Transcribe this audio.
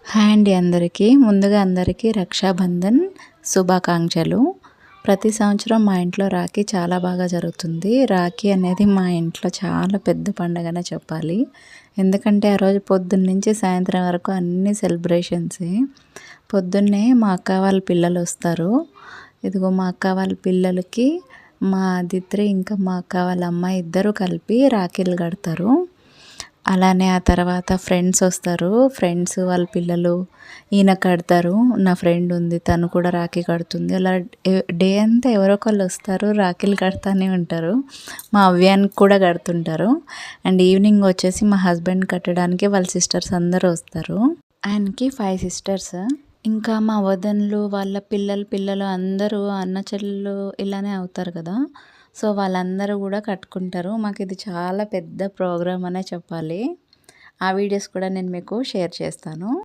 Hi అండి అందరికీ. ముందుగా అందరికీ రక్షాబంధన్ శుభాకాంక్షలు. ప్రతి సంవత్సరం మా ఇంట్లో రాఖీ చాలా బాగా జరుగుతుంది. రాఖీ అనేది మా ఇంట్లో చాలా పెద్ద పండగనే చెప్పాలి. ఎందుకంటే ఆ రోజు పొద్దున్న నుంచి సాయంత్రం వరకు అన్ని సెలబ్రేషన్సే. పొద్దున్నే మా అక్క వాళ్ళ పిల్లలు వస్తారు. ఇదిగో మా అక్క వాళ్ళ పిల్లలకి మా ఆదిత్రి ఇంకా మా అక్క వాళ్ళ అమ్మాయి ఇద్దరు కలిపి రాఖీలు కడతారు. అలానే ఆ తర్వాత ఫ్రెండ్స్ వస్తారు. ఫ్రెండ్స్ వాళ్ళ పిల్లలు ఈయన కడతారు. నా ఫ్రెండ్ ఉంది, తను కూడా రాఖీ కడుతుంది. అలా డే అంతా ఎవరో ఒకళ్ళు వస్తారు, రాఖీలు కడతానే ఉంటారు. మా అవ్యానికి కూడా కడుతుంటారు. అండ్ ఈవినింగ్ వచ్చేసి మా హస్బెండ్ కట్టడానికి వాళ్ళ సిస్టర్స్ అందరూ వస్తారు. ఆయనకి 5 సిస్టర్స్. ఇంకా మా వదనలు వాళ్ళ పిల్లలు అందరూ అన్న చెల్లెలు ఇలానే అవుతారు కదా. సో వాళ్ళందరూ కూడా కట్టుకుంటారు. మాకు ఇది చాలా పెద్ద ప్రోగ్రామ్ అనే చెప్పాలి. ఆ వీడియోస్ కూడా నేను మీకు షేర్ చేస్తాను.